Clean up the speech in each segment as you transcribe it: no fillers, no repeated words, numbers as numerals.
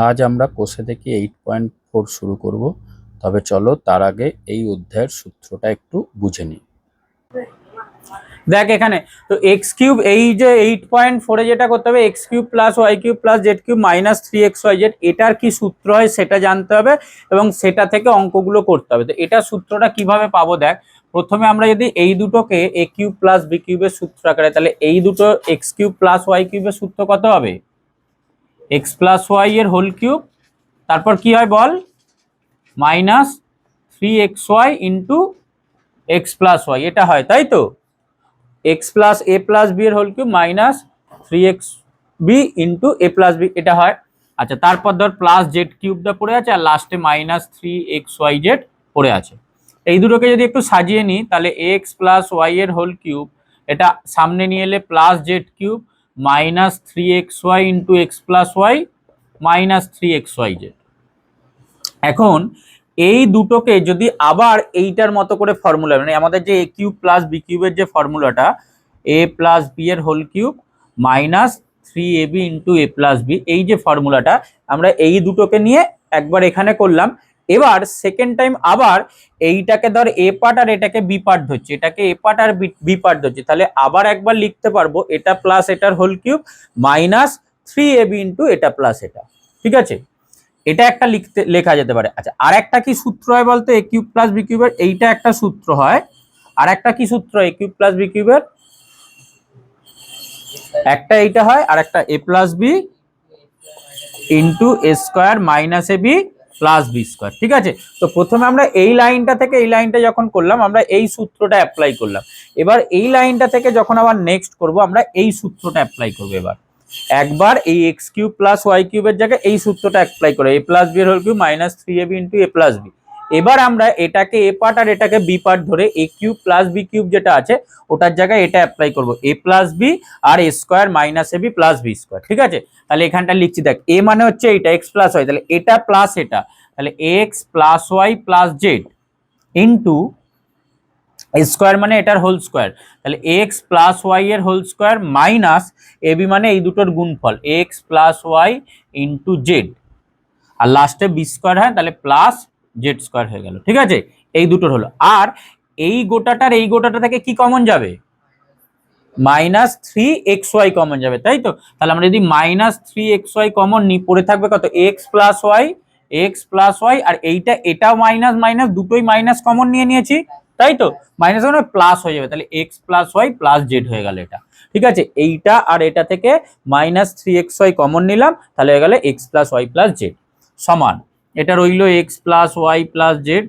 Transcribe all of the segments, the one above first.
আজ আমরা কোষে থেকে 8.4 শুরু করব। তবে চলো তার আগে এই অধ্যায়ের সূত্রটা একটু বুঝে নিই। দেখ এখানে তো এক্স কিউব, এই যে 8.4 যেটা করতে হবে x cube plus y cube plus z cube minus 3xyz, এটার কি সূত্র হয় সেটা জানতে হবে এবং সেটা থেকে অঙ্কগুলো করতে হবে। তো এটা সূত্রটা কিভাবে পাবো, দেখ প্রথমে আমরা যদি এই দুটোকে এ কিউব প্লাস বি কিউবের সূত্র আকারে, তাহলে এই দুটো এক্স কিউব প্লাস ওয়াই কিউবের সূত্র কত হবে? এক্স প্লাস ওয়াই এর হোল কিউব, তারপর কি হয় বল, minus 3xy into x plus y, এটা হয় তাই তো। X plus a plus b এর whole cube minus 3xb into a plus b, এটা হয়। আচ্ছা, তারপর ধর প্লাস জেড কিউবটা পড়ে আছে আর লাস্টে মাইনাস 3xyz পড়ে আছে। এই দুটোকে যদি একটু সাজিয়ে নিই তাহলে এক্স প্লাস ওয়াই এর হোল কিউব, এটা সামনে নিয়ে এলে plus z cube minus 3xy into x plus y minus 3xyz। এখন এই দুটোকে যদি আবার এইটার মতো করে ফর্মুলা, মানে আমাদের যে এ কিউব প্লাস বি কিউবের যে ফর্মুলাটা, এ প্লাস বি এর whole cube minus 3ab into a plus b, এই যে ফর্মুলাটা আমরা এই দুটোকে নিয়ে একবার এখানে করলাম। এবার সেকেন্ড টাইম আবার এইটাকে ধর এ পার্ট আর এটাকে বি পার্ট ধরছি, এটাকে এ পার্ট আর বি পার্ট ধরছি, তাহলে আবার একবার লিখতে পারবো এটা প্লাস এটার whole cube minus 3ab into এটা প্লাস এটা। ঠিক আছে, এটা একটা লেখা যেতে পারে। আচ্ছা, আর একটা কি সূত্র হয় বলতো এ কিউব প্লাস বি কিউবের? এইটা একটা সূত্র হয়। আর একটা কি সূত্র এ কিউব প্লাস বি কিউবের? একটা এইটা হয়, আর একটা এ plus B into A square minus A B plus B square. ঠিক আছে, তো প্রথমে আমরা এই লাইনটা থেকে এই লাইনটা যখন করলাম আমরা এই সূত্রটা অ্যাপ্লাই করলাম। এবার এই লাইনটা থেকে যখন আবার নেক্সট করব আমরা এই সূত্রটা অ্যাপ্লাই করবো। এবার একবার এই এক্স কিউব প্লাস ওয়াই কিউবের জায়গায় এই সূত্রটা অ্যাপ্লাই করে এ প্লাস বি এর whole cube minus 3ab into a plus b. এবার আমরা এটাকে এ পার্ট আর এটাকে বি পার্ট ধরে এ কিউব প্লাস বি কিউব যেটা আছে ওটার জায়গায় এটা অ্যাপ্লাই করব এ plus B R A square minus A B plus B square. ঠিক আছে, তাহলে এখানটা লিখছি, দেখ এ মানে হচ্ছে এইটা এক্স প্লাস ওয়াই, তাহলে এটা প্লাস এটা, তাহলে x plus y plus z into square মানে এটার হোল স্কোয়ার, তাহলে এক্স প্লাস ওয়াই এর হোল স্কোয়ার মাইনাস এবি মানে এই দুটোর গুণফল x plus y into z, আর লাস্টে বি স্কোয়ার হয় তাহলে প্লাস জেড স্কোয়ার হয়ে গেল। ঠিক আছে, এই দুটোর হলো। আর এই গোটাটা থেকে কি কমন যাবে? মাইনাস 3xy কমন যাবে, তাই তো। তাহলে আমরা যদি মাইনাস 3xy কমন নিই পড়ে থাকবে কত? এক্স প্লাস ওয়াই, আর এটাও মাইনাস মাইনাস দুটোই মাইনাস কমন নিয়ে নিয়েছি, তাই তো। মাইনাস মানে প্লাস হয়ে যাবে, তাহলে x plus y plus z হয়ে গেল এটা। ঠিক আছে, এইটা আর এটা থেকে মাইনাস 3xy কমন নিলাম, তাহলে হয়ে গেল x plus y plus z সমান, এটা রইল x plus y plus z.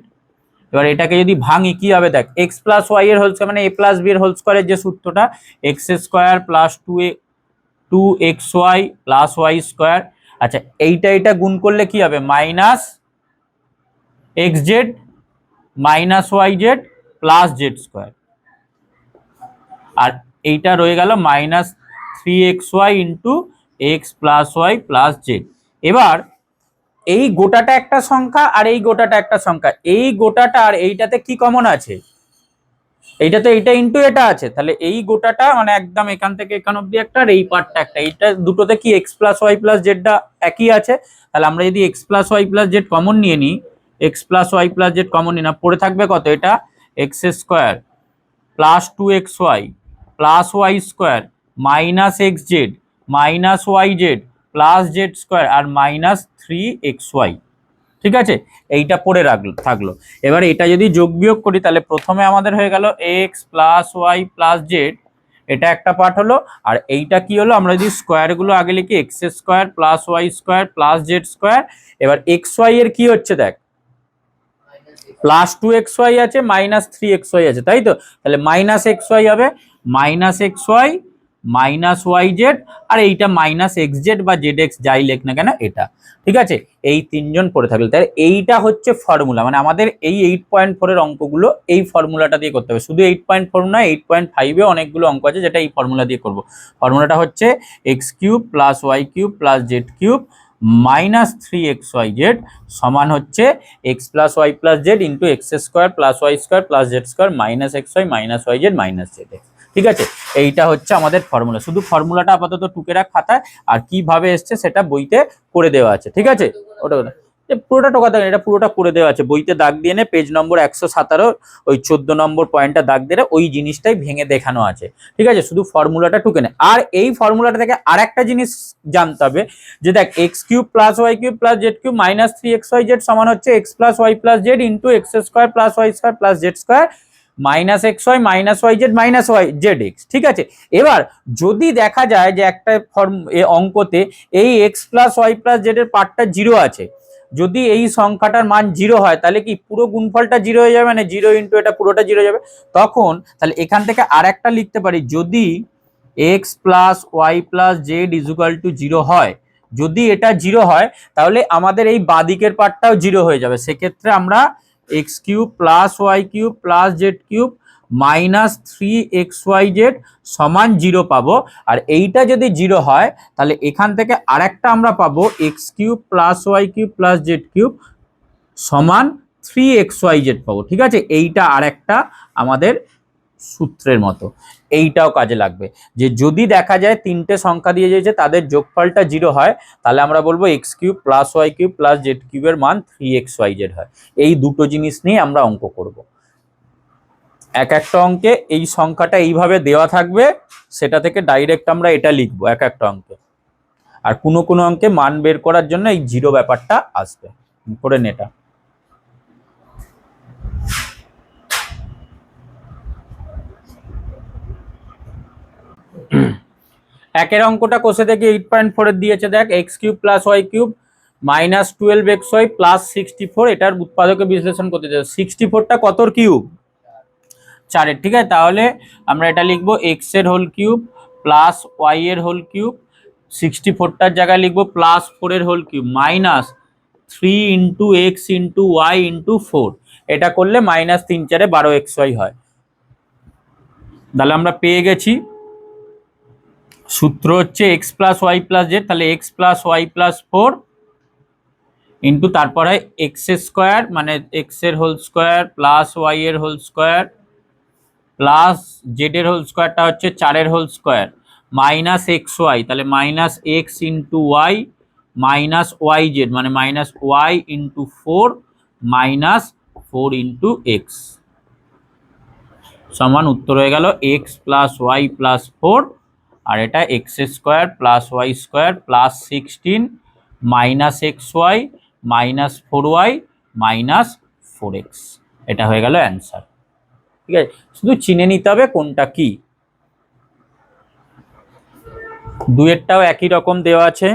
এবার এটাকে যদি ভাঙি কি হবে, দেখ এক্স প্লাস ওয়াই এর হোল স্কোয়ার মানে এ প্লাস বি এর হোল স্কোয়ারের যে সূত্রটা, x square plus 2xy plus y square. আচ্ছা, এটা গুণ করলে কি হবে? Minus x z minus y z plus z square, আর এইটা রয়ে গেল minus 3xy into x plus y plus z. এবার এই গোটাটা একটা সংখ্যা আর এই গোটাটা একটা সংখ্যা, এই গোটাটা আর এইটাতে কি কমন আছে? এইটাতে এটা ইন্টু এটা আছে, তাহলে এই গোটাটা মানে একদম এখান থেকে এখান অব্দি একটা আর এই পার্টটা একটা, এইটা দুটোতে কি এক্স প্লাস ওয়াই প্লাস জেডটা একই আছে। তাহলে আমরা যদি x plus y plus z common নিয়ে নিই, x plus y plus z common নিই না, পড়ে থাকবে কত? এটা x square plus 2xy plus y square minus x z minus y z plus z square আর মাইনাস 3xy। ঠিক আছে, এইটা পড়ে থাকলো। এবার এটা যদি যোগ বিয়োগ করি তাহলে প্রথমে আমাদের হয়ে গেল x plus y plus z, এটা একটা পার্ট হলো। আর এইটা কি হলো, আমরা যদি স্কোয়ারগুলো আগে লিখি x square plus y square plus z square. এবার এক্স ওয়াই এর কি হচ্ছে দেখ, প্লাস 2xy আছে মাইনাস 3xy আছে, তাই তো। তাহলে মাইনাস xy হবে minus xy minus y z, আর এইটা মাইনাস এক্স জেড বা জেড এক্স যাই লেখ না কেন এটা। ঠিক আছে, এই তিনজন পড়ে থাকলে তাহলে এইটা হচ্ছে ফর্মুলা, মানে আমাদের এই 8.4 এর অঙ্কগুলো এই ফর্মুলাটা দিয়ে করতে হবে। শুধু 8.4 না, 8.5 এ অনেকগুলো অঙ্ক আছে যেটা এই ফর্মুলা দিয়ে করব। ফর্মুলাটা হচ্ছে x cube plus y cube plus z cube minus 3xyz সমান হচ্ছে x plus y plus z into x square plus y square plus z square minus x y minus y z minus z x. ঠিক আছে, এইটা হচ্ছে আমাদের formula. শুধু ফর্মুলাটা আপাতত টুকে রাখ খাতায়, আর কিভাবে এসছে সেটা বইতে করে দেওয়া আছে। ঠিক আছে, ওটা পুরোটা টোকা দেয়, এটা পুরোটা করে দেওয়া আছে বইতে, দাগ দিয়ে নে পেজ নম্বর 117 ওই 14 নম্বর পয়েন্টটা দাগ দিয়ে ওই জিনিসটাই ভেঙে দেখানো আছে। ঠিক আছে, শুধু ফর্মুলাটা টুকে নে। আর এই ফর্মুলাটা থেকে আর একটা জিনিস জানতে হবে যে দেখ x cube plus y cube plus z cube minus 3xyz সমান হচ্ছে x plus y plus z into x square plus y square plus z square minus x y minus y z minus y z x. ঠিক আছে, এবার যদি দেখা যায় যে একটা অঙ্কতে এই x plus y plus z এর পার্টটা 0 আছে, যদি এই সংখ্যাটার মান 0 হয় তাহলে কি পুরো গুণফলটা 0 হয়ে যাবে, মানে 0 ইন্টু এটা পুরোটা 0 যাবে। তখন তাহলে এখান থেকে আর একটা লিখতে পারি, যদি x plus y plus z equal to 0 হয়, যদি এটা 0 হয় তাহলে আমাদের এই বাদিকের পার্টটাও 0 হয়ে যাবে। সেক্ষেত্রে আমরা x cube plus y cube plus z cube minus 3xyz সমান 0 পাবো। আর এইটা যদি 0 হয় তাহলে এখান থেকে আরেকটা আমরা পাবো x cube plus y cube plus z cube সমান 3xyz পাবো। ঠিক আছে, এইটা আরেকটা আমাদের সূত্রের মতো, এইটাও কাজে লাগবে। যে যদি দেখা যায় তিনটে সংখ্যা দিয়ে দিয়েছে তাদের যোগফলটা 0 হয়, তাহলে আমরা বলবো x cube plus y cube plus z কিউবের মান 3xyz হয়। এই দুটো জিনিস নিয়ে আমরা অঙ্ক করব। এক একটা অঙ্কে এই সংখ্যাটা এইভাবে দেওয়া থাকবে, সেটা থেকে ডাইরেক্ট আমরা এটা লিখবো এক একটা অঙ্কে। আর কোনো কোনো অঙ্কে মান বের করার জন্য এই 0 ব্যাপারটা আসবে। করে নে এটা। একের অঙ্কটা কোষে থেকে 8.4 এর দিয়েছে, দেখ x cube plus y cube minus 12xy plus 64, এটার উৎপাদকে বিশ্লেষণ করতে চাই। 64টা কতর কিউব? 4-এর। ঠিক আছে, তাহলে আমরা এটা লিখবো এক্স এর হোল কিউব প্লাস ওয়াই এর হোল কিউব, 64টার জায়গায় লিখবো প্লাস 4 এর whole cube minus 3 into x into y into 4। এটা করলে মাইনাস 3 4-এ 12xy হয়। তাহলে আমরা পেয়ে গেছি সূত্র হচ্ছে x plus y plus z, তাহলে x plus y plus 4 into তারপরে এক্স স্কোয়ার মানে এক্স এর হোল স্কোয়ার প্লাস ওয়াই এর হোল স্কোয়ার প্লাস জেড এর হোল স্কোয়ারটা হচ্ছে 4 এর whole square minus x y, তাহলে minus x into y minus y z মানে minus y into 4 minus 4 into x সমান উত্তর হয়ে গেল এক্স প্লাস ওয়াই প্লাস 4, আর এটা x square plus y square plus 16 minus x y minus 4y minus 4x। এটা হয়ে গেল অ্যান্সার। ঠিক আছে, শুধু চিনে নিতে হবে কোনটা কি। দুয়েরটাও একই রকম দেওয়া আছে।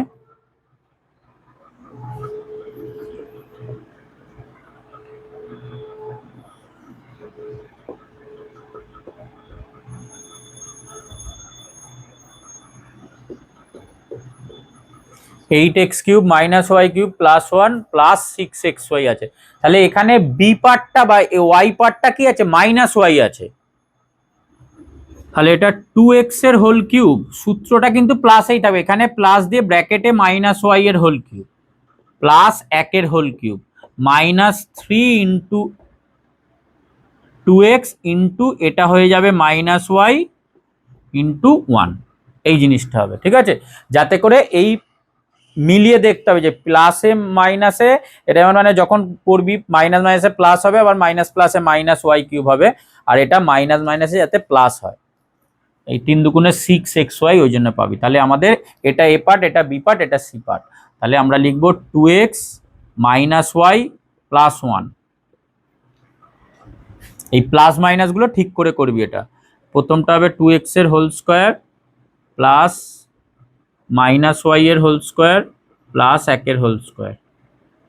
8x cube minus y cube plus 1 plus 6xy আছে। তাহলে এখানে বি পার্টটা বা ওয়াই পার্টটা কি আছে? মাইনাস ওয়াই আছে। তাহলে এটা 2x এর হোল কিউব, সূত্রটা কিন্তু প্লাসেই থাকবে, এখানে প্লাস দিয়ে ব্র্যাকেটে মাইনাস ওয়াই এর হোল কিউব প্লাস 1 এর whole cube minus 3 into 2x into এটা হয়ে যাবে মাইনাস ওয়াই ইন্টু 1, এই জিনিসটা হবে। ঠিক আছে, যাতে করে এই মিলিয়ে দেখতে হবে যে প্লাসে মাইনাসে এটা মানে যখন করবি মাইনাস মাইনাসে প্লাস হবে, আবার মাইনাস প্লাসে মাইনাস ওয়াই কিউব হবে, আর এটা মাইনাস মাইনাসে যাতে প্লাস হয়। এই 3 দুগুণে 6xy ওই জন্য পাবি। তাহলে আমাদের এটা এ পার্ট, এটা বি পার্ট, এটা সি পার্ট। তাহলে আমরা লিখবো 2x মাইনাস ওয়াই প্লাস 1। এই প্লাস মাইনাস গুলো ঠিক করে করবি। এটা প্রথমটা হবে 2x এর whole square plus minus y এর হোল স্কোয়ার প্লাস 1 এর whole square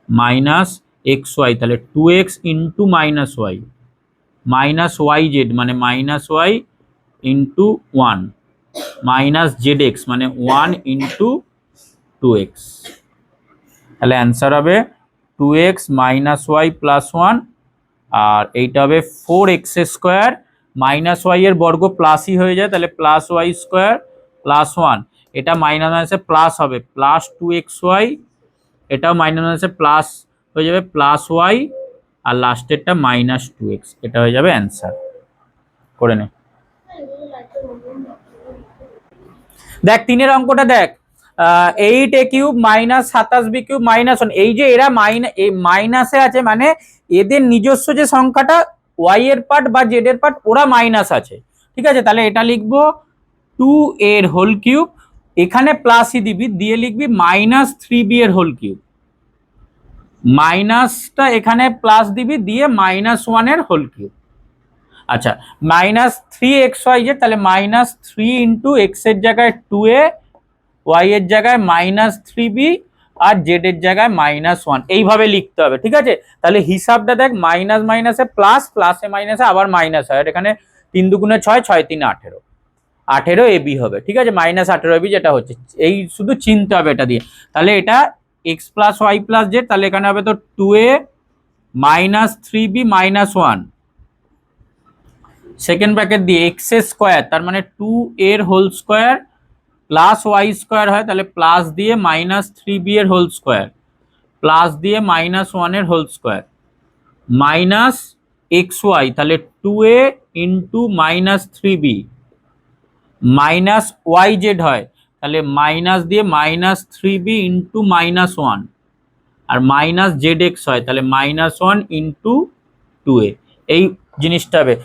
minus x y, তাহলে 2x into minus y minus y z মানে minus y into 1 minus z x মানে 1 ইন্টু 2x। তাহলে অ্যান্সার হবে 2x মাইনাস ওয়াই প্লাস 1, আর এইটা হবে 4x square minus y এর বর্গ প্লাসই হয়ে যায়, তাহলে প্লাস ওয়াই স্কোয়ার প্লাস 1, এটা মাইনাস মাইনাসে প্লাস হবে প্লাস 2xy, এটাও মাইনাস মাইনাসে প্লাস হয়ে যাবে প্লাস ওয়াই, আর লাস্টেরটা মাইনাস 2x। এটা হয়ে যাবে অ্যান্সার। করে নে। দেখ 3 এর অঙ্কটা দেখ, 8a cube minus 27b cube minus 1, এই যে এরা মাইনাসে আছে মানে এদের নিজস্ব যে সংখ্যাটা y এর পার্ট বা z এর পার্ট ওরা মাইনাস আছে, ঠিক আছে। তাহলে এটা লিখবো 2a এর হোল কিউব, এখানে প্লাসই দিবি, দিয়ে লিখবি মাইনাস 3b এর হোল কিউব, মাইনাসটা এখানে প্লাস দিবি, দিয়ে -1 এর হোল কিউব। আচ্ছা, মাইনাস 3xyz, তাহলে মাইনাস 3 ইন্টু এক্স এর জায়গায় 2a, y এর জায়গায় -3b আর z এর জায়গায় -1, এইভাবে লিখতে হবে, ঠিক আছে। তাহলে হিসাবটা দেখ, মাইনাস মাইনাসে প্লাস, প্লাসে মাইনাসে আবার মাইনাস হয়, এখানে 3 দুগুণে 6, 6 3 18, 18 এবি হবে, ঠিক আছে, -18 এবি যেটা হচ্ছে, এই শুধু চিনতে হবে এটা দিয়ে। তাহলে এটা x plus y plus z, তাহলে এখানে হবে তো 2a -3b -1, সেকেন্ড ব্র্যাকেট দিয়ে এক্স স্কোয়ার, তার মানে 2a এর whole square plus y square হয়, তাহলে প্লাস দিয়ে -3b এর হোল স্কোয়ার প্লাস দিয়ে -1 এর whole square minus x y, তাহলে 2a into -3b minus y Z হয়, তাহলে মাইনাস দিয়ে -3b ইন্টু -1 আর মাইনাস জেড এক্স হয়, তাহলে -1 ইন্টু 2a, এই জিনিসটা হবে।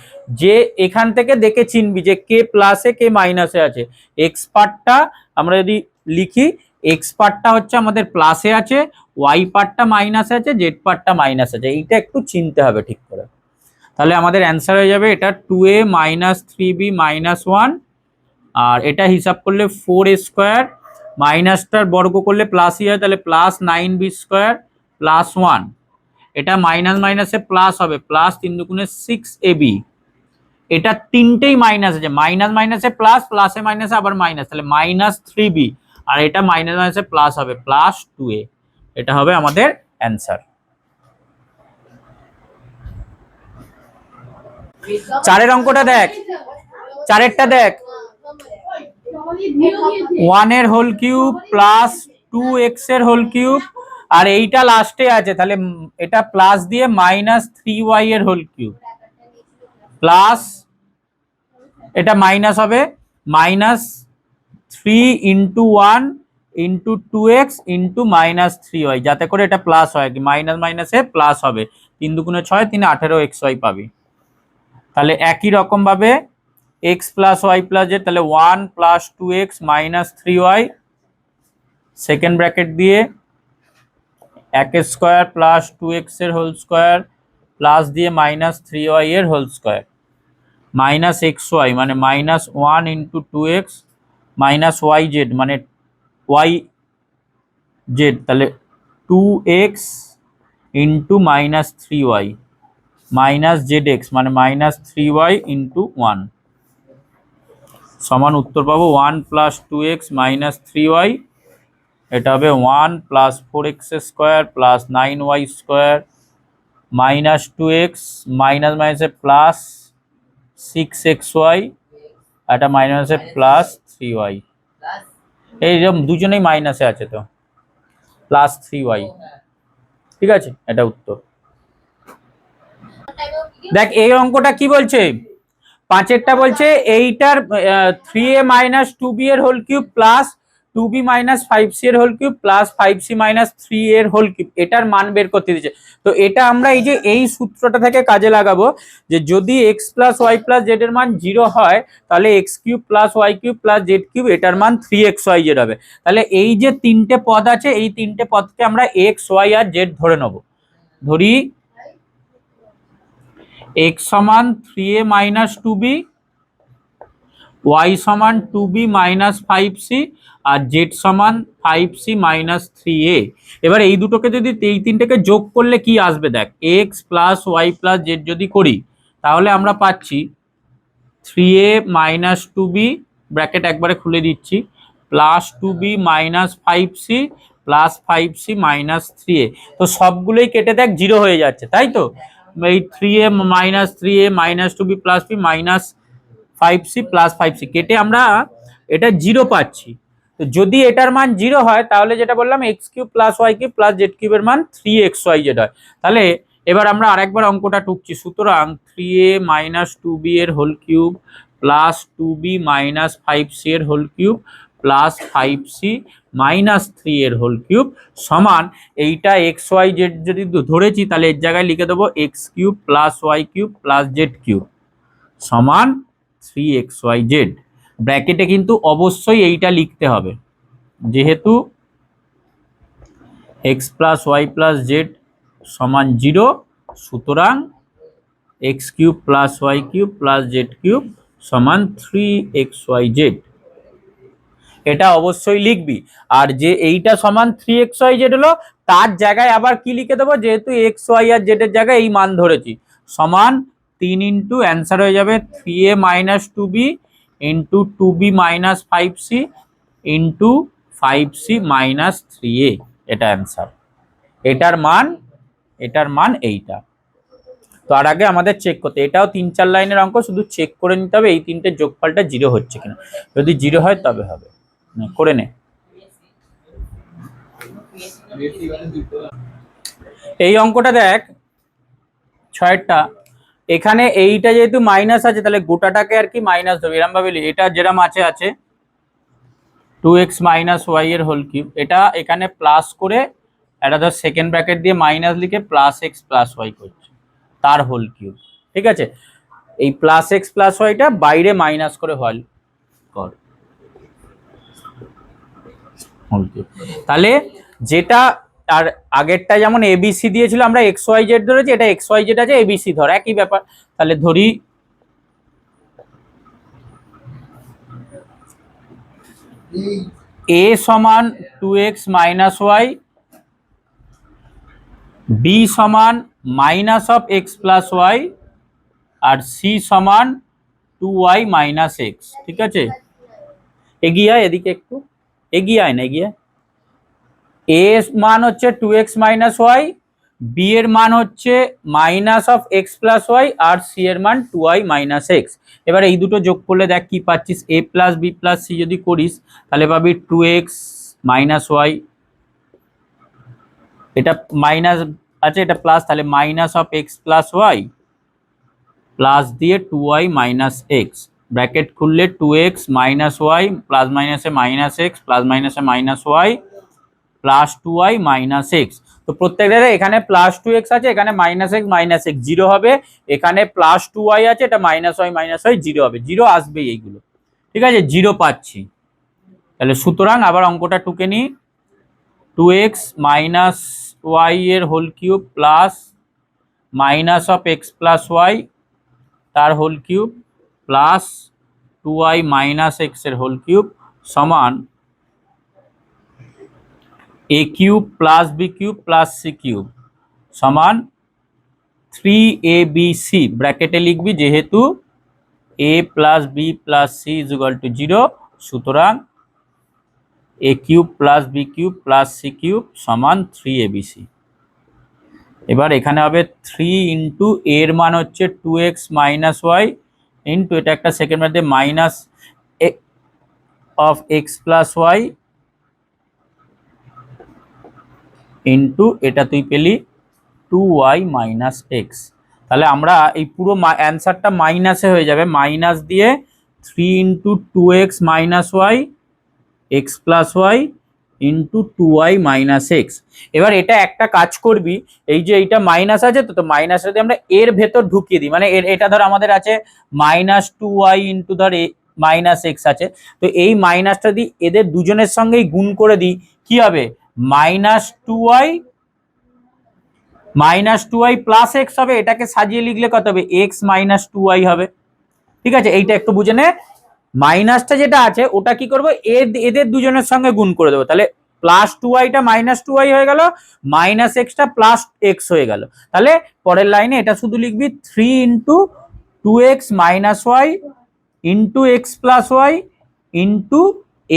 যে এখান থেকে দেখে চিনবি যে কে প্লাসে কে মাইনাসে আছে। এক্স পার্টটা আমরা যদি লিখি, এক্স পার্টটা হচ্ছে আমাদের প্লাসে আছে, ওয়াই পার্টটা মাইনাসে আছে, জেড পার্টটা মাইনাস আছে, এইটা একটু চিনতে হবে ঠিক করে। তাহলে আমাদের অ্যান্সার হয়ে যাবে এটা 2a -3b -1, আর এটা হিসাব করলে 4a স্কোয়ার, মাইনাসটার বর্গ করলে প্লাসই হয়, তাহলে প্লাস 9b স্কোয়ার প্লাস 1, এটা মাইনাস মাইনাসে প্লাস হবে, প্লাস 3 দুগুণে 6ab, এটা তিনটেই মাইনাস আছে, মাইনাস মাইনাসে প্লাস, প্লাসে মাইনাসে আবার মাইনাস, তাহলে -3b, আর এটা মাইনাস মাইনাসে প্লাস হবে প্লাস 2a, এটা হবে আমাদের অ্যান্সার। চারের অঙ্কটা দেখ, চারেরটা দেখ, 1 এর হোল কিউব প্লাস 2x এর হোল কিউব, আর এইটা লাস্টে আছে, তাহলে এটা প্লাস দিয়ে -3y এর হোল কিউব প্লাস, এটা মাইনাস হবে -3 into 1 into 2x into -3y, যাতে করে এটা প্লাস হয়, কি মাইনাস মাইনাসে প্লাস হবে, 3 দুগুণে 6, 3 18xy পাবি। তাহলে একই রকম ভাবে x plus y plus z, তাহলে 1 plus 2x -3y, second bracket দিয়ে x স্কোয়ার প্লাস 2x এর হোল স্কোয়ার প্লাস দিয়ে -3y এর হোল স্কোয়ার মাইনাস xy মানে -1 into 2x minus y z মানে ওয়াই জেড, তাহলে 2x into -3y minus z x মানে -3y into 1 সমান উত্তর পাবো 1 প্লাস 2x -3y, এটা হবে 1 plus 4x square plus 9y square minus 2x minus মাইনাসে প্লাস 6xy, এটা মাইনাসে প্লাস 3y, এইরকম দুজনেই মাইনাসে আছে তো প্লাস 3y, ঠিক আছে, এটা উত্তর। দেখ এই অঙ্কটা কি বলছে, পাঁচেরটা বলছে এইটার 3a মাইনাস 2b এর whole cube plus 2b minus 5c এর whole cube plus 5c minus 3 এর হোল কিউব, এটার মান বের করতে দিচ্ছে। তো এটা আমরা এই যে এই সূত্রটা থেকে কাজে লাগাবো, যে যদি x plus y plus z এর মান 0 হয়, তাহলে x cube plus y cube plus z cube এটার মান 3xyz হবে। তাহলে এই যে তিনটে পদ আছে, এই তিনটে পদকে আমরা x, y আর z ধরে নেব। ধরি x সমান 3a মাইনাস 2b, y সমান 2b মাইনাস 5c আর z সমান 5c মাইনাস 3a। এবার এই দুটোকে যদি এই তিনটেকে যোগ করলে কি আসবে দেখ, x plus y plus z যদি করি তাহলে আমরা পাচ্ছি 3a মাইনাস 2b ব্র্যাকেট একবারে খুলে দিচ্ছি plus 2b minus 5c plus 5c minus 3a। তো সবগুলোই কেটে দেখ 0 হয়ে যাচ্ছে, তাই তো, এই 3a minus 3a minus 2b plus b minus 5c plus 5c কেটে আমরা এটা 0 পাচ্ছি। তো যদি এটার মান 0 হয় তাহলে যেটা বললাম x cube plus y cube plus z কিউবের মান 3xyz হয়। তাহলে এবার আমরা আরেকবার অঙ্কটা টুকছি, সুতরাং 3a মাইনাস 2b এর whole cube plus 2b minus 5c এর whole cube plus 5c minus 3 এর হোল কিউব সমান এইটা এক্স ওয়াই জেড যদি ধরেছি তাহলে এর জায়গায় লিখে দেবো x cube plus y cube plus z cube সমান 3xyz। ব্র্যাকেটে কিন্তু অবশ্যই এইটা লিখতে হবে, যেহেতু x plus y plus z সমান 0, সুতরাং x cube plus y cube plus z cube সমান 3xyz। এটা অবশ্যই লিখবি। আর যে এইটা সমান 3xyz হলো, তার জায়গায় আবার কি লিখে দেবো, যেহেতু এক্স ওয়াই আর জেড এর জায়গায় এই মান ধরেছি, সমান 3 ইন্টু অ্যান্সার হয়ে যাবে 3a minus 2b into 2b minus 5c into 5c minus 3a। এটা অ্যান্সার। এটার মান এইটা। তো আর আগে আমাদের চেক করতে, এটাও 3-4 লাইনের অঙ্ক, শুধু চেক করে নিতে হবে এই তিনটে যোগফলটা 0 হচ্ছে কিনা। যদি 0 হয় তবে হবে, করে নে। এই অঙ্কটা দেখ 6টা, এখানে এইটা যেহেতু মাইনাস আছে তাহলে গোটাটাকে আর কি মাইনাস দেবে, এরকম ভাবে এটা যেরকম আছে 2x মাইনাস ওয়াই এর হোল কিউব, এটা এখানে প্লাস করে এটা ধর সেকেন্ড ব্র্যাকেট দিয়ে মাইনাস লিখে প্লাস এক্স প্লাস ওয়াই করছে, তার হোল কিউব। ঠিক আছে, এই প্লাস এক্স প্লাস ওয়াইটা বাইরে মাইনাস করে হল কর হোল কিউব। তাহলে যেটা আর আগেরটা যেমন এবিসি দিয়েছিল, আমরা এক্স ওয়াই জেড ধরেছি, এটা এক্স ওয়াই জেড আছে, এবিসি ধর, একই ব্যাপার। তাহলে ধরি a সমান 2x মাইনাস ওয়াই, বি সমান minus of x plus y, আর সি সমান 2y মাইনাস এক্স। ঠিক আছে, এগিয়ে আয় এদিকে, একটু এগিয়ে আয় না, এগিয়ে। a এর মান হচ্ছে 2x মাইনাস ওয়াই, বি এর মান হচ্ছে minus of x plus y, আর সি এর মান 2y মাইনাস এক্স। এবার এই দুটো যোগ করলে দেখ কি পাচ্ছিস, a plus b plus c যদি করিস তাহলে পাবি 2x মাইনাস ওয়াই, এটা মাইনাস আছে এটা প্লাস, তাহলে minus of x plus y plus দিয়ে 2y মাইনাস এক্স, ব্র্যাকেট খুললে 2x মাইনাস ওয়াই প্লাস মাইনাসে মাইনাস এক্স প্লাস মাইনাসে minus y plus 2y minus x. তো প্রত্যেকটা এখানে প্লাস 2x আছে, এখানে মাইনাস এক্স মাইনাস এক্স 0 হবে, এখানে প্লাস 2y আছে, এটা মাইনাস ওয়াই 0 হবে, 0 আসবেই এইগুলো। ঠিক আছে, 0 পাচ্ছি। তাহলে সুতরাং আবার অঙ্কটা টুকে নি, 2x মাইনাস ওয়াই এর whole cube plus minus of x plus y তার whole cube plus 2y minus x এর হোল কিউব সমান a cube plus b cube plus c cube সমান 3abc। ব্র্যাকেটে লিখবি যেহেতু a plus b plus c is equal to 0, সুতরাং a cube plus b cube plus c cube সমান 3abc। এবার এখানে হবে 3 ইন্টু এর মান হচ্ছে 2x মাইনাস ওয়াই ইন্টু এটা একটা সেকেন্ড মধ্যে minus of x plus y into এটা তুই পেলি 2y মাইনাস এক্স। তাহলে আমরা এই পুরো অ্যান্সারটা মাইনাসে হয়ে যাবে, মাইনাস দিয়ে 3 into 2x minus y x plus y into 2y minus x. এবার এটা একটা কাজ করবি, এই যে এইটা মাইনাস আছে তো মাইনাসটা যদি আমরা এর ভেতর ঢুকিয়ে দিই, মানে এটা ধর আমাদের আছে মাইনাস 2y ইন্টু ধর মাইনাস এক্স আছে, তো এই মাইনাসটা যদি এদের দুজনের সঙ্গেই গুণ করে দিই কি হবে, মাইনাস 2y প্লাস এক্স হবে, এটাকে সাজিয়ে লিখলে কত হবে, এক্স মাইনাস 2y হবে। ঠিক আছে, এইটা একটু বুঝে নে। মাইনাসটা যেটা আছে ওটা কি করবো, এদের দুজনের সঙ্গে গুণ করে দেবো, তাহলে প্লাস 2yটা মাইনাস 2y হয়ে গেল, মাইনাস এক্সটা প্লাস এক্স হয়ে গেল। তাহলে পরের লাইনে এটা শুধু লিখবি 3 into 2x minus y into x plus y into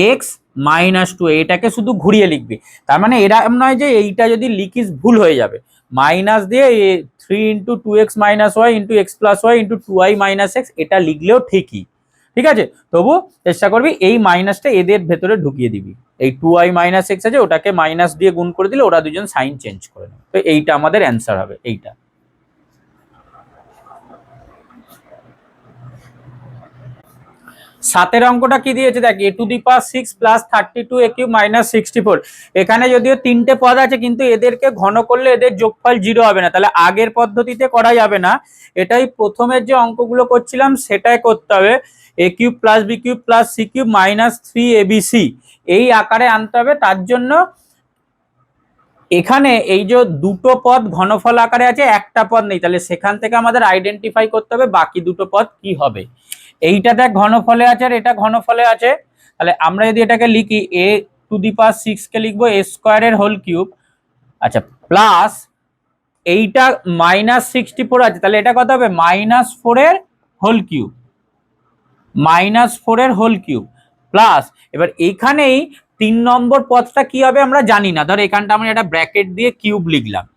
x minus 2, এটাকে শুধু ঘুরিয়ে লিখবি। তার মানে এরকম নয় যে এইটা যদি লিখিস ভুল হয়ে যাবে, মাইনাস দিয়ে 3 into 2x minus y into x plus y into 2y minus x, এটা লিখলেও ঠিকই। ঠিক আছে, তবু চেষ্টা করবি এই মাইনাসটা এদের ভেতরে ঢুকিয়ে দিবি, এই 2y মাইনাস এক্স আছে ওটাকে মাইনাস দিয়ে গুণ করে দিলে ওরা দুজন সাইন চেঞ্জ করে নেবে। তো এইটা আমাদের অ্যান্সার হবে, এইটা। সাতের অঙ্কটা কি দিয়েছে দেখ, a to the power 6 plus 32 a cube minus 64। এখানে যদিও তিনটে পদ আছে কিন্তু এদেরকে ঘন করলে এদের যোগফল 0 হবে না, তাহলে আগের পদ্ধতিতে করা যাবে না, এটাই প্রথমের যে অঙ্কগুলো করছিলাম সেটাই করতে হবে। a cube plus b cube plus c cube minus 3abc এই আকারে আনতে হবে। তার জন্য এখানে এই যে দুটো পদ ঘনফল আকারে আছে, একটা পদ নেই, তাহলে সেখান থেকে আমাদের আইডেন্টিফাই করতে হবে বাকি দুটো পদ কি হবে। এইটা দেখ ঘনফলে আছে আর এটা ঘনফলে আছে, তাহলে আমরা যদি এটাকে লিখি a টু দি পাওয়ার 6 কে লিখবো a স্কয়ারের হোল কিউব, আচ্ছা প্লাস এইটা মাইনাস 64 আছে, তাহলে এটা কত হবে -4 এর হোল কিউব, -4 এর হোল কিউব প্লাস, এবার এইখানেই 3 নম্বর পদটা কি হবে আমরা জানি না, ধর এখানটা আমরা একটা ব্র্যাকেট দিয়ে কিউব লিখলাম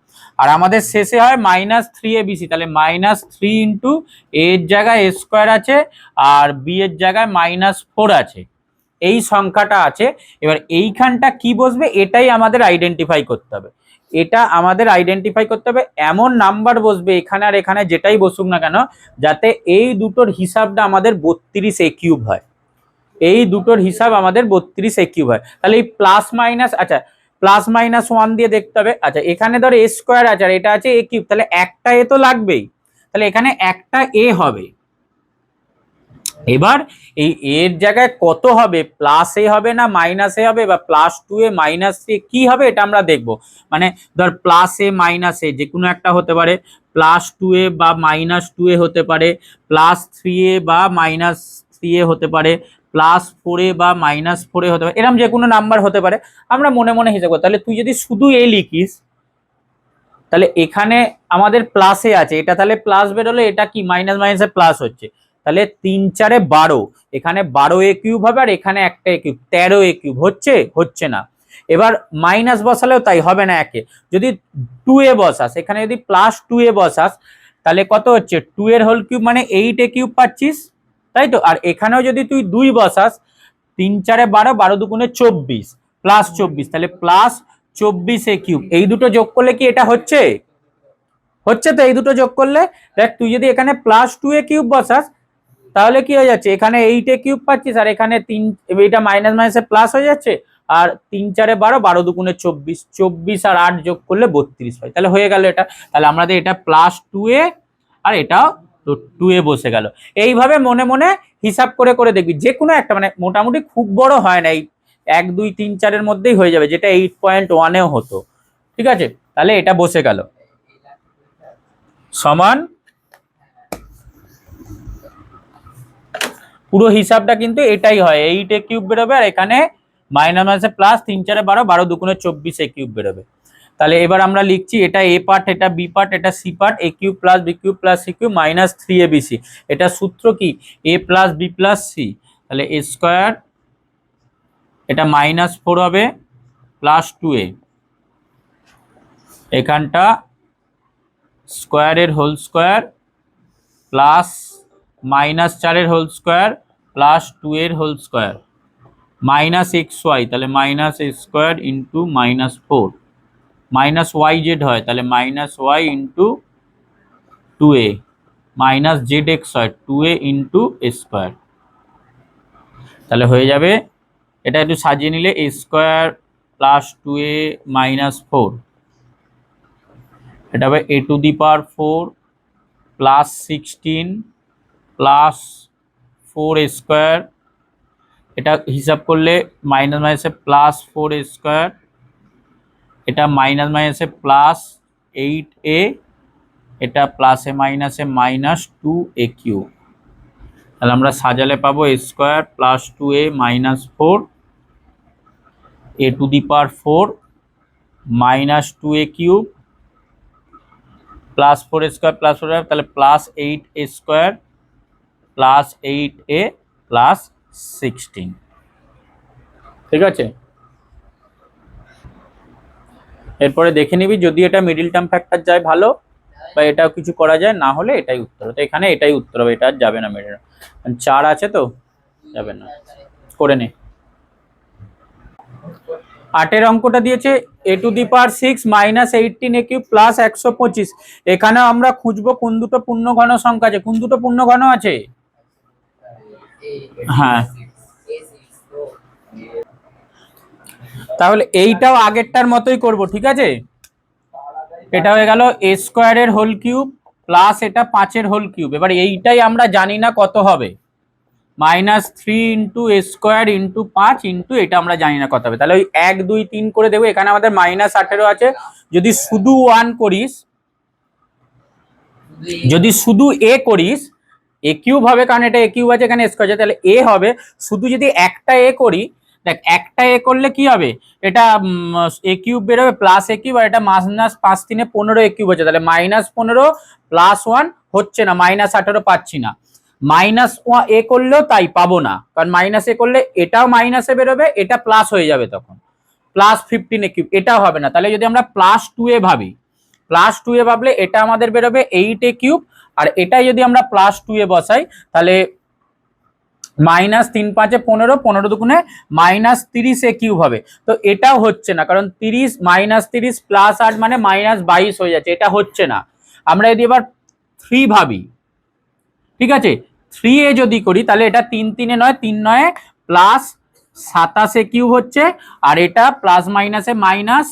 আর আমাদের শেষে হয় -3abc, তাহলে -3 ইন্টু a এর জায়গায় a স্কোয়ার আছে আর b এর জায়গায় -4 আছে, এই সংখ্যাটা আছে। এবার এইখানটা কি বসবে এটাই আমাদের আইডেন্টিফাই করতে হবে, এটা আমাদের আইডেন্টিফাই করতে হবে এমন নাম্বার বসবে এখানে আর এখানে যেটাই বসুক না কেন যাতে এই দুটোর হিসাবটা আমাদের 32 a কিউব হয়, এই দুটোর হিসাব আমাদের 32 a কিউব হয়। তাহলে এই প্লাস মাইনাস, আচ্ছা প্লাস মাইনাস 1 দিয়ে দেখতে হবে, আচ্ছা এখানে ধর a স্কোয়ার আছে আর এটা আছে a কিউব, তাহলে একটা a তো লাগবেই, তাহলে এখানে একটা a হবে। এবার এই এর জায়গায় কত হবে, প্লাস এ হবে না মাইনাস এ হবে বা +2a -3 কি হবে এটা আমরা দেখব, মানে ধর প্লাস এ মাইনাস এ যে কোনো একটা হতে পারে, +2a বা -2a হতে পারে, +3a বা -3a হতে পারে, +4a বা -4a হতে পারে, এরকম যে কোনো নাম্বার হতে পারে, আমরা মনে মনে হিসাব করি। তাহলে তুই যদি শুধু এ লিখিস তাহলে এখানে আমাদের প্লাসে আছে, এটা তাহলে প্লাস বেরোলে এটা কি মাইনাস মাইনাসে প্লাস হচ্ছে, তাহলে 3 4 12, এখানে 12 a কিউব হবে আর এখানে একটা a কিউব 13 a কিউব হচ্ছে না। এবার মাইনাস বসালেও তাই হবে না, একে যদি 2a বসাস, এখানে যদি +2a বসাস তাহলে কত হচ্ছে 2 এর হোল কিউব মানে 8 a কিউব পাচ্ছিস, তাই তো। আর এখানেও যদি তুই 2 বসাস, 3 4 12, 12 দুগুণে 24 +24, তাহলে +24 a কিউব, এই দুটো যোগ করলে কি এটা হচ্ছে তো, এই দুটো যোগ করলে দেখ তুই যদি এখানে +2a কিউব বসাস তাহলে কি হয়ে যাচ্ছে, এখানে 8 a কিউব পাচ্ছিস আর এখানে 3, এটা মাইনাস মাইনাসে প্লাস হয়ে যাচ্ছে, আর 3 4 12, 12 দুগুণে 24, 24 আর 8 যোগ করলে 32 হয়, তাহলে হয়ে গেল এটা। তাহলে আমাদের এটা +2a আর এটাও তো 2a বসে গেল। এইভাবে মনে মনে হিসাব করে করে দেখবি যে কোনো একটা, মানে মোটামুটি খুব বড় হয় না, এই 1 2 3 4 এর মধ্যেই হয়ে যাবে, যেটা 8.1 এও হতো, ঠিক আছে। তাহলে এটা বসে গেল সমান, পুরো হিসাবটা কিন্তু এটাই হয়, 8 a কিউব বেরোবে আর এখানে মাইনাস মাইনাসে প্লাস, 3 4 12, 12 দুগুণে 24 a কিউব বেরোবে। তাহলে এবার আমরা লিখছি এটা a পার্ট, এটা b পার্ট, এটা c part, a cube plus b cube plus c cube -3abc, এটা সূত্র কি a plus b plus c, তাহলে a স্কয়ার, এটা -4 হবে +2a, এখানটা স্কয়ারের হোল স্কয়ার প্লাস -4 এর হোল স্কয়ার প্লাস 2 এর হোল স্কয়ার -xy, তাহলে -x স্কয়ার ইন্টু -4, -yz হয় তাহলে -y ইন্টু 2a, -zx হয় 2a ইন্টু a স্কয়ার, তাহলে হয়ে যাবে এটা একটু সাজিয়ে নিলে a স্কয়ার প্লাস 2a -4, এটা হবে a to the power 4 plus 16 plus 4a square, এটা হিসাব করলে মাইনাস মাইনাসে প্লাস 4a স্কয়ার, এটা মাইনাস মাইনাসে প্লাস 8a, এটা প্লাসে মাইনাসে -2a কিউব, তাহলে আমরা সাজালে পাবো a square plus 2a -4, a to the power 4 -2a cube plus 4a square plus 4, তাহলে +8a square plus 8a plus 16, ঠিক আছে। এরপরে দেখে নিবি যদি এটা মিডিল টার্ম ফ্যাক্টর যায় ভালো, বা এটাও কিছু করা যায়, না হলে এটাই উত্তর, তো এখানে এটাই উত্তর হবে, এটা আর যাবে না মিডিল, 4 আছে তো যাবে না, করে নে। 8 অঙ্কটা দিয়েছে a to the power 6 -18 a cube plus 125, এখানে আমরা খুঁজবো কোন দুটো পূর্ণ ঘন সংখ্যা আছে, কোন দুটো পূর্ণ ঘন আছে, হ্যাঁ, তাহলে এইটাও আগেরটার মতোই করব, ঠিক আছে। এটা হয়ে গেল এ স্কোয়ারের হোল কিউব প্লাস এটা 5-এর হোল কিউব। এবার এইটাই আমরা জানি না কত হবে, -3 ইন্টু এ স্কোয়ার ইন্টু 5 ইন্টু এটা আমরা জানি না কত হবে। তাহলে ওই 1 2 3 করে দেবো। এখানে আমাদের -18 আছে। যদি শুধু 1 করিস, যদি শুধু এ করিস, এ কিউব হবে, কারণ এটা এ কিউব আছে, এখানে স্কোয়ার আছে, তাহলে এ হবে। শুধু যদি একটা এ করি, দেখ একটা এ করলে কি হবে, এটা এ কিউব বেরোবে প্লাস এ কিউব, আর এটা -5 3 15 এ কিউব হচ্ছে, তাহলে -15 +1 হচ্ছে না, -18 পাচ্ছি না। এ করলেও তাই পাবো না, কারণ মাইনাস এ করলে এটাও মাইনাসে বেরোবে, এটা প্লাস হয়ে যাবে, তখন +15 এ কিউব, এটাও হবে না। তাহলে যদি আমরা +2 এ ভাবি, +2 এ ভাবলে এটা আমাদের বেরোবে 8 এ কিউব, আর এটাই যদি আমরা +2 এ বসাই, তাহলে -3 5 15, 15 দুগুণে -30 এ কিউব হবে। তো এটাও হচ্ছে না, কারণ 30 -30 +8 মানে -22 হয়ে যাচ্ছে, এটা হচ্ছে না। আমরা যদি এবার 3 ভাবি, ঠিক আছে, 3 এ যদি করি, তাহলে এটা 3 3 এ নয়, 3 9 +27 এ কিউব হচ্ছে, আর এটা প্লাস মাইনাসে মাইনাস,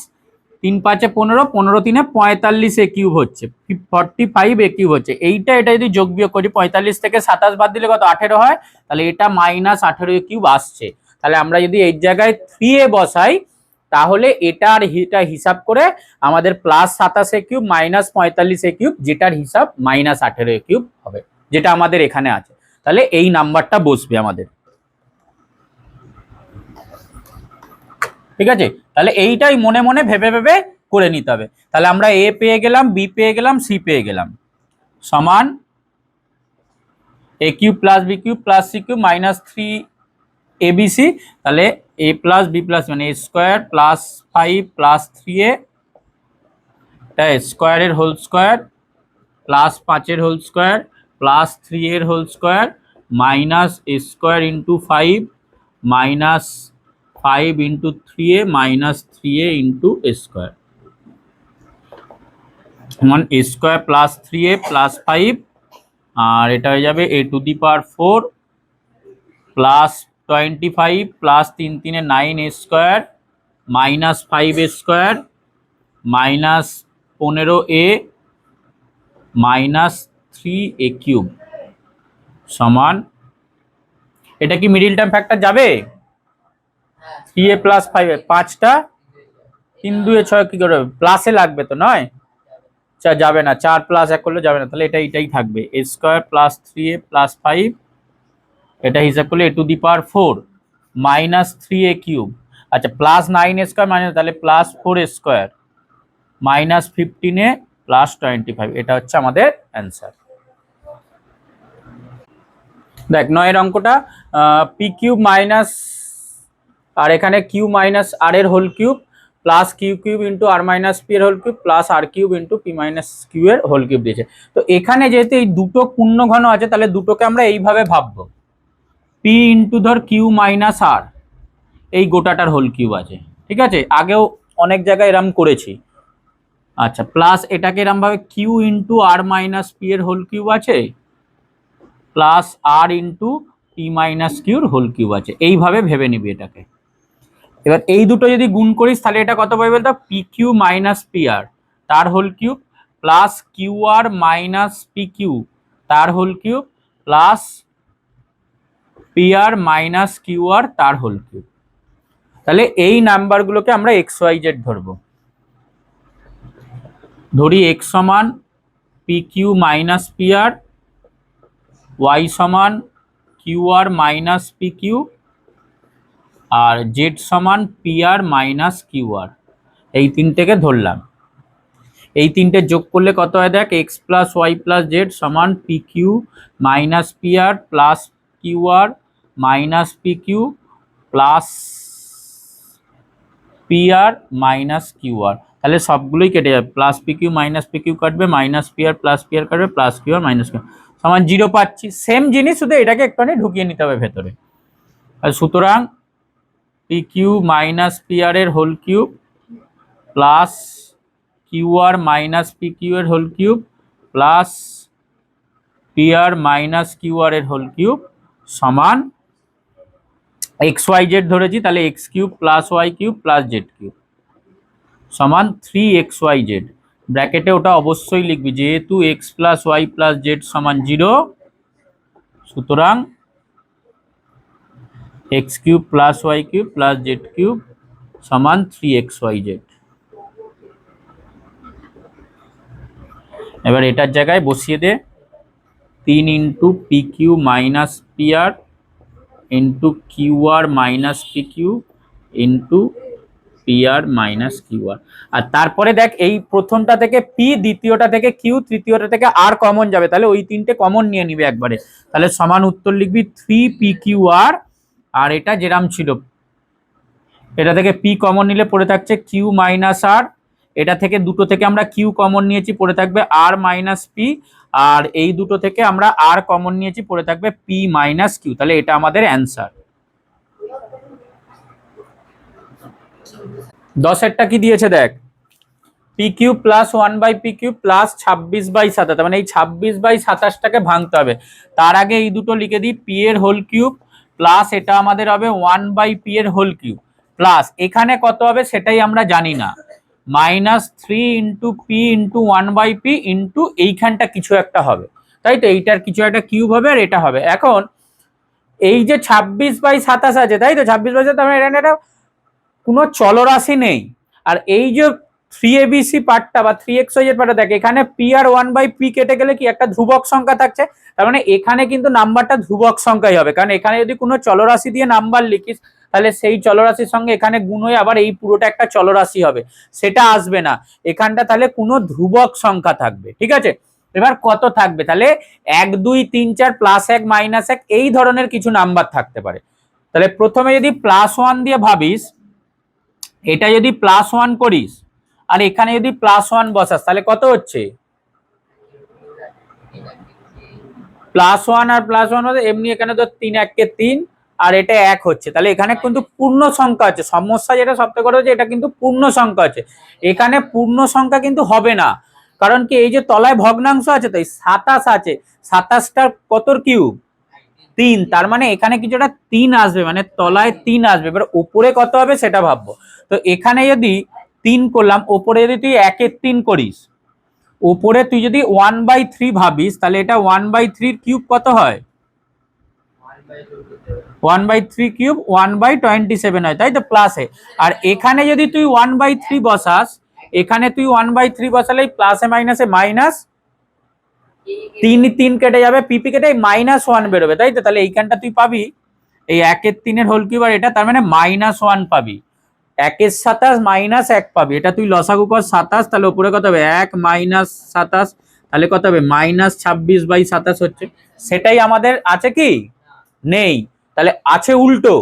3 5 15, 15 3 45 এ কিউব হচ্ছে, 45 এ কিউব হচ্ছে। এইটা এটা যদি যোগ বিয়োগ করি, 45 থেকে 27 বাদ দিলে কত, 18 হয়, তাহলে এটা -18 এ কিউব আসছে। তাহলে আমরা যদি এই জায়গায় 3 এ বসাই, তাহলে এটার হিসাব করে আমাদের +27 এ কিউব -45 এ কিউব, যেটার হিসাব -18 এ কিউব হবে, যেটা আমাদের এখানে আছে। তাহলে এই নাম্বারটা বসবে আমাদের, ঠিক আছে। তাহলে এইটাই মনে মনে ভেবে ভেবে করে নিতে হবে। তাহলে আমরা এ পেয়ে গেলাম, বি পেয়ে গেলাম, সি পেয়ে গেলাম, সমান a cube plus b cube plus c cube -3 a b c. তাহলে এ প্লাস বি প্লাস মানে এ স্কোয়ার +5 +3a, এটা স্কোয়ারের হোল স্কোয়ার +5 এর হোল স্কোয়ার +3 এর whole square -a square into 5 -5 into 3a -3a into a square, সমান a স্কোয়ার +3a +5, আর এটা হয়ে যাবে a⁴ +25 +3 3 9a square -5a square -15a -3a cube, সমান, এটা কি মিডিল টার্ম ফ্যাক্টর যাবে? 3a + 5a 5টা 3 2 6 কি করে প্লাসে লাগবে তো, নয় যাবে না, 4 + 1 করলে যাবে না, তাহলে এটাই থাকবে a স্কোয়ার +3a +5, এটা হিসাব করলে a⁴ -3a কিউব, আচ্ছা +9a স্কোয়ার তাহলে +4a স্কোয়ার -15a +25, এটা হচ্ছে আমাদের অ্যান্সার। দেখ 9 এর অঙ্কটা, পি কিউব মাইনাস, আর এখানে কিউ মাইনাস আর এর whole cube plus q cube into r minus p এর whole cube plus r cube into p minus q এর হোল কিউব দিয়েছে। তো এখানে যেহেতু এই দুটো পূর্ণ ঘন আছে, তাহলে দুটোকে আমরা এইভাবে ভাববো, পি ইন্টু ধর কিউ মাইনাস আর, এই গোটাটার হোল কিউব আছে, ঠিক আছে, আগেও অনেক জায়গায় এরম করেছি। আচ্ছা, প্লাস এটাকে এরম ভাবে q into r minus p এর হোল কিউব আছে, plus r into p minus কিউর হোল কিউব আছে, এইভাবে ভেবে নিবি এটাকে। এবার এই দুটো যদি গুণ করিস, তাহলে এটা কত পাবি বলতো, পি কিউ মাইনাস পি আর তার whole cube plus q r minus p Q তার whole cube plus p r minus q আর তার হোল কিউব। তাহলে এই নাম্বারগুলোকে আমরা এক্স ওয়াই জেড ধরবো। ধরি এক্স সমান পি কিউ মাইনাস পি আর, ওয়াই সমান Q r minus p Q, আর Z সমান পি আর মাইনাস কিউ আর, এই তিনটেকে ধরলাম। এই তিনটে যোগ করলে কত হয় দেখ, x plus y plus z সমান p q minus p r plus q r minus p q plus p r minus q r. তাহলে সবগুলোই কেটে যাবে, plus p q minus p q কাটবে, minus p r plus p r কাটবে, plus q r minus q সমান 0 পাচ্ছি। Same জিনিস, শুধু এটাকে একটুখানি ঢুকিয়ে নিতে হবে ভেতরে। আর সুতরাং p q minus p r এর whole cube plus q r minus p q এর whole cube plus p r minus q r এর হোল কিউব সমান এক্স ওয়াই জেড ধরেছি, তাহলে x cube plus y cube plus z cube সমান 3xyz। ব্র্যাকেটে ওটা অবশ্যই লিখবি, যেহেতু x plus y plus z সমান 0, সুতরাং x cube plus y cube plus z cube সমান 3xyz। এবার এটার জায়গায় বসিয়ে দে 3 into p q minus p r into q r minus p q into p r minus q r. আর তারপরে দেখ, এই প্রথমটা থেকে পি, দ্বিতীয়টা থেকে কিউ, তৃতীয়টা থেকে আর কমন যাবে, তাহলে ওই তিনটে কমন নিয়ে নিবে একবারে। তাহলে সমান উত্তর লিখবি 3 পি কিউ আর, আর এটা যেরাম ছিল, এটা থেকে পি কমন নিলে পড়ে থাকছে কিউ মাইনাস আর, এটা থেকে দুটো থেকে আমরা কিউ কমন নিয়েছি, পড়ে থাকবে আর মাইনাস পি, আর এই দুটো থেকে আমরা আর কমন নিয়েছি, পড়ে থাকবে পি মাইনাস কিউ। তাহলে এটা আমাদের অ্যান্সার। 10এরটা কি দিয়েছে দেখ, পি কিউব প্লাস 1/পি কিউব প্লাস 26/27, মানে এই 26/27টাকে ভাঙতে হবে। তার আগে এই দুটো লিখে দিই, পি এর হোল কিউব প্লাস এটা আমাদের হবে 1/পি এর হোল কিউব প্লাস এখানে কত হবে সেটাই আমরা জানি না, -3 ইন্টু পি ইন্টু 1/পি ইন্টু এইখানটা কিছু একটা হবে, তাই তো, এইটার কিছু একটা কিউব হবে আর এটা হবে। এখন এই যে 26/27 আছে, তাই তো, 26/27, মানে এটা কোনো চলরাশি নেই। আর এই যে 3abc পার্টটা বা 3xyz পার্টটা, দেখ এখানে পি আর 1/পি কেটে গেলে কি একটা ধ্রুবক সংখ্যা থাকছে, তার মানে এখানে কিন্তু নাম্বারটা ধ্রুবক সংখ্যাই হবে, কারণ এখানে যদি কোনো চলরাশি দিয়ে নাম্বার লিখিস তাহলে সেই চলরাশির সঙ্গে এখানে গুণ হয়ে আবার এই পুরোটা একটা চলরাশি হবে, সেটা আসবে না, এখানটা তাহলে কোনো ধ্রুবক সংখ্যা থাকবে। ঠিক আছে, এবার কত থাকবে, তাহলে 1 2 3 4 +1 -1 এই ধরনের কিছু নাম্বার থাকতে পারে। তাহলে প্রথমে যদি +1 দিয়ে ভাবিস, এটা যদি +1 করিস আর এখানে যদি +1 বসাস, তাহলে কত হচ্ছে, +1 আর +1 হচ্ছে, এমনি এখানে তো 3 1 কে 3 আর এটা 1 হচ্ছে, তাহলে এখানে কিন্তু পূর্ণ সংখ্যা আছে। সমস্যা যেটা সবথেকে বড় হচ্ছে, এটা কিন্তু পূর্ণ সংখ্যা আছে, এখানে পূর্ণ সংখ্যা কিন্তু হবে না, কারণ কি এই যে তলায় ভগ্নাংশ আছে, তাই 27 আছে, 27টার কতর কিউব 3, তার মানে এখানে কিছু একটা 3 আসবে, মানে তলায় 3 আসবে। এবার উপরে কত হবে সেটা ভাববো। তো এখানে যদি 3 করলাম, ওপরে যদি তুই 1-এর 3 করিস, ওপরে তুই যদি 1/3 ভাবিস, তাহলে এটা 1/3 কিউব কত হয়, 1/3 কিউব 1/27 হয়, তাই তো, প্লাসে। আর এখানে যদি তুই 1/3 বসাস, এখানে তুই 1/3 বসালে প্লাসে মাইনাসে মাইনাস 3 3 কেটে যাবে, পিপি কেটে -1 বেরোবে, তাই তো। তাহলে এইখানটা তুই পাবি এই 1-এর 3-এর হোল কিউব আর এটা, তার মানে -1 পাবি, 1-এর 27 -1 পাবি, এটা তুই লসাগু কর 27, তাহলে উপরে কত হবে 1 - 27, তাহলে কত হবে -26/27 হচ্ছে। সেটাই আমাদের আছে কি নেই, তাহলে আছে উল্টো।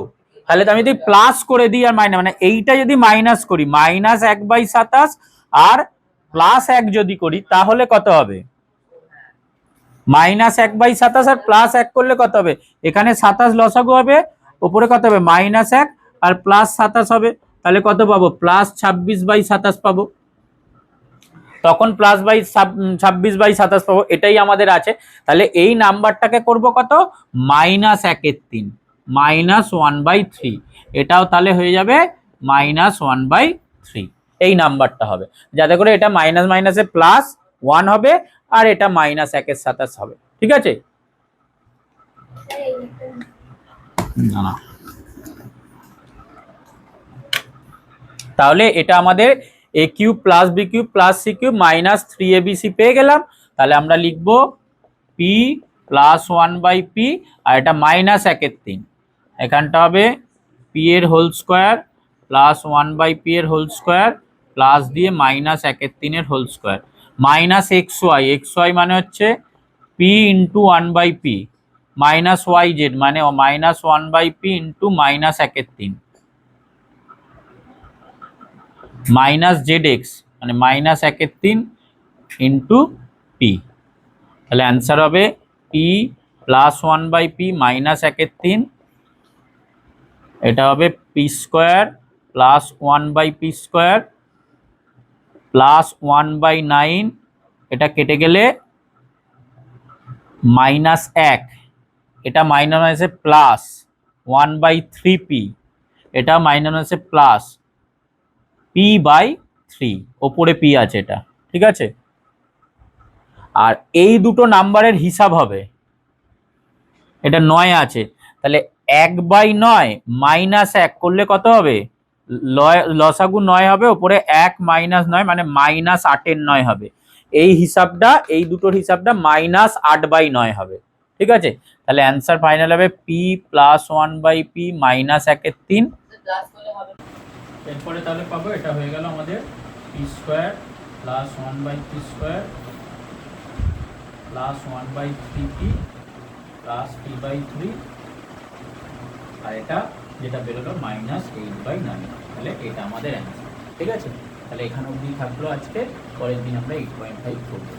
তাহলে আমি যদি প্লাস করে দিই আর মাইনাস, মানে এইটা যদি মাইনাস করি -1/27 আর +1 যদি করি, তাহলে কত হবে, -1/27 আর +1 করলে কত হবে, এখানে 27 লসাগু হবে, উপরে কত হবে -1 আর +27 হবে, তাহলে কত পাবো, +26/27 পাবো, তখন +26/27 পাবো, এটাই আমাদের আছে। তাহলে এই নাম্বারটাকে করব কত, -1/3 -1/3, এটাও তাহলে হয়ে যাবে -1/3, এই নাম্বারটা হবে, যাতে করে এটা মাইনাস মাইনাসে +1 হবে আর এটা -1/27 হবে। ঠিক আছে, না তাহলে এটা আমাদের a cube plus b cube plus c cube -3abc পেয়ে গেলাম। তাহলে আমরা লিখবো p প্লাস 1/p আর এটা -1/3, এখানটা হবে p এর হোল স্কোয়ার প্লাস 1/p এর হোল স্কোয়ার প্লাস দিয়ে -1/3 এর হোল স্কোয়ার -xy, xy মানে হচ্ছে p ইন্টু 1/p, -yz মানে -1/p ইন্টু -1/3 -zx মানে -1/3 ইন্টু পি। তাহলে অ্যান্সার হবে পি প্লাস 1/p -1/3, এটা হবে P square plus 1/p square plus 1/9, এটা কেটে গেলে -1, এটা মাইনাস আছে প্লাস 1/3p, এটা মাইনাস আছে প্লাস p/3, ওপরে p আছে এটা, ঠিক আছে। আর এই দুটো নাম্বারের হিসাব হবে, এটা 9 আছে, তাহলে 1/9 -1 করলে কত হবে? লসাগু 9 হবে, ওপরে 1 - 9 মানে -8/9 হবে। এই হিসাবটা, এই দুটোর হিসাবটা -8/9 হবে, ঠিক আছে। তাহলে অ্যান্সার ফাইনাল হবে p + 1/p -1/3। এরপরে তাহলে পাবো, এটা হয়ে গেল আমাদের p² + 1/p² + 1/3p + p/3, আর এটা যেটা বেরোলো -8/9। তাহলে এটা আমাদের অ্যান্সার, ঠিক আছে। তাহলে এখানে অবধি থাকলো আজকে, পরের দিন আমরা 8.5 করবো।